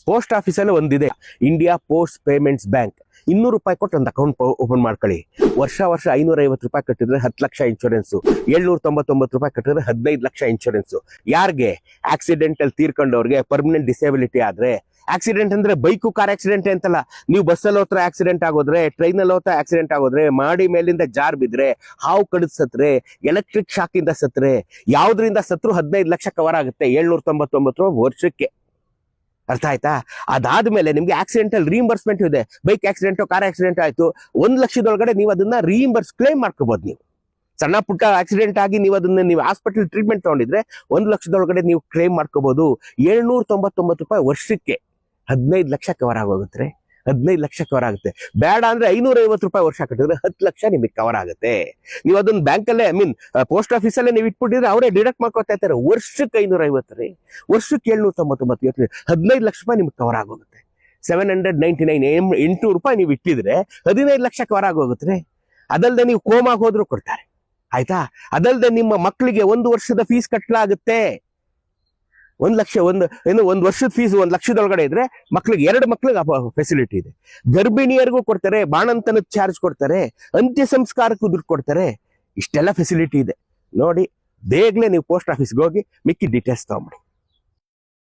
Post ಆಫೀಸಲ್ಲಿ ಒಂದಿದೆ, India post payments bank. 200 ರೂಪಾಯಿ ಕೊಟ್ಟು ಒಂದು ಅಕೌಂಟ್ ಓಪನ್ ಮಾಡ್ಕೊಳ್ಳಿ. ವರ್ಷ 550 ರೂಪಾಯಿ ಕಟ್ಟಿದ್ರೆ 10 ಲಕ್ಷ ಇನ್ಶೂರೆನ್ಸು, 799 ರೂಪಾಯಿ ಕಟ್ಟಿದ್ರೆ 15 ಲಕ್ಷ ಇನ್ಶೂರೆನ್ಸು. ಯಾರಿಗೆ? ಆಕ್ಸಿಡೆಂಟಲ್ ತೀರ್ಕೊಂಡವ್ರಿಗೆ, ಪರ್ಮನೆಂಟ್ ಡಿಸೇಬಿಲಿಟಿ ಆದ್ರೆ. ಆಕ್ಸಿಡೆಂಟ್ ಅಂದ್ರೆ ಬೈಕು ಕಾರ್ ಆಕ್ಸಿಡೆಂಟ್ ಅಂತಲ್ಲ, ನೀವು ಬಸ್ಸಲ್ಲಿ ಹೋತ್ರ ಆಕ್ಸಿಡೆಂಟ್ ಆಗೋದ್ರೆ, ಟ್ರೈನಲ್ಲಿ ಹೋತ್ರ ಆಕ್ಸಿಡೆಂಟ್ ಆಗೋದ್ರೆ, ಮಾಡಿ ಮೇಲಿಂದ ಜಾರ್ ಬಿದ್ರೆ, ಹಾವು ಕಡಿದ್ ಸತ್ರೆ, ಎಲೆಕ್ಟ್ರಿಕ್ ಶಾಕ್ ಇಂದ ಸತ್ರೆ, ಯಾವ್ದ್ರಿಂದ ಸತ್ರು 15 ಲಕ್ಷ ಕವರ್ ಆಗುತ್ತೆ 799 ರೂಪಾಯಿ ವರ್ಷಕ್ಕೆ. ಅರ್ಥ ಆಯ್ತಾ? ಅದಾದ್ಮೇಲೆ ನಿಮ್ಗೆ ಆಕ್ಸಿಡೆಂಟಲ್ ರೀಇಂಬರ್ಸ್ಮೆಂಟ್ ಇದೆ. ಬೈಕ್ ಆಕ್ಸಿಡೆಂಟ್, ಕಾರ್ ಆಕ್ಸಿಡೆಂಟ್ ಆಯ್ತು, 1 ಲಕ್ಷದೊಳಗಡೆ ನೀವು ಅದನ್ನ ಕ್ಲೇಮ್ ಮಾಡ್ಕೋಬಹುದು. ನೀವು ಸಣ್ಣ ಪುಟ್ಟ ಆಕ್ಸಿಡೆಂಟ್ ಆಗಿ ನೀವು ಹಾಸ್ಪಿಟಲ್ ಟ್ರೀಟ್ಮೆಂಟ್ ತಗೊಂಡಿದ್ರೆ 1 ಲಕ್ಷದೊಳಗಡೆ ನೀವು ಕ್ಲೇಮ್ ಮಾಡ್ಕೋಬಹುದು. 799 ರೂಪಾಯಿ ವರ್ಷಕ್ಕೆ 15 ಲಕ್ಷ ಕವರ್ ಆಗೋಗುತ್ತೆ. 15 ಲಕ್ಷ ಕವರ್ ಆಗುತ್ತೆ. ಬೇಡ ಅಂದ್ರೆ 550 ರೂಪಾಯಿ ವರ್ಷ ಕಟ್ಟಿದ್ರೆ 10 ಲಕ್ಷ ನಿಮಗೆ ಕವರ್ ಆಗುತ್ತೆ. ನೀವು ಅದನ್ನ ಬ್ಯಾಂಕಲ್ಲೇ ಪೋಸ್ಟ್ ಆಫೀಸಲ್ಲೇ ನೀವು ಇಟ್ಬಿಟ್ಟಿದ್ರೆ ಅವರೇ ಡಿಡಕ್ಟ್ ಮಾಡ್ಕೊತಾ ಇರ್ತಾರೆ. ವರ್ಷಕ್ಕೆ 550 ರೀ, ವರ್ಷಕ್ಕೆ 799, 15 ಲಕ್ಷ ರೂಪಾಯಿ ನಿಮ್ಗೆ ಕವರ್ ಆಗೋಗುತ್ತೆ. 799 800 ರೂಪಾಯಿ ನೀವು ಇಟ್ಟಿದ್ರೆ 15 ಲಕ್ಷ ಕವರ್ ಆಗೋಗುತ್ತೆ. ಅದಲ್ಲದೆ ನೀವು ಕೋಮಾಗ ಹೋದ್ರು ಕೊಡ್ತಾರೆ. ಆಯ್ತಾ? ಅದಲ್ಲದೆ ನಿಮ್ಮ ಮಕ್ಕಳಿಗೆ 1 ವರ್ಷದ ಫೀಸ್ ಕಟ್ಟಲಾಗುತ್ತೆ. 1 ಲಕ್ಷ, ಒಂದು ವರ್ಷದ ಫೀಸ್ 1 ಲಕ್ಷದೊಳಗಡೆ ಇದ್ರೆ ಮಕ್ಳಿಗೆ 2 ಮಕ್ಳಿಗೆ ಫೆಸಿಲಿಟಿ ಇದೆ. ಗರ್ಭಿಣಿಯರಿಗೂ ಕೊಡ್ತಾರೆ, ಬಾಣಂತನದ ಚಾರ್ಜ್ ಕೊಡ್ತಾರೆ, ಅಂತ್ಯ ಸಂಸ್ಕಾರಕ್ಕೂ ದುಡ್ಡು ಕೊಡ್ತಾರೆ. ಇಷ್ಟೆಲ್ಲ ಫೆಸಿಲಿಟಿ ಇದೆ ನೋಡಿ. ಬೇಗನೆ ನೀವು ಪೋಸ್ಟ್ ಆಫೀಸ್ಗೆ ಹೋಗಿ ಮಿಕ್ಕಿ ಡೀಟೇಲ್ಸ್ ತಗೊಂಬಿಡಿ.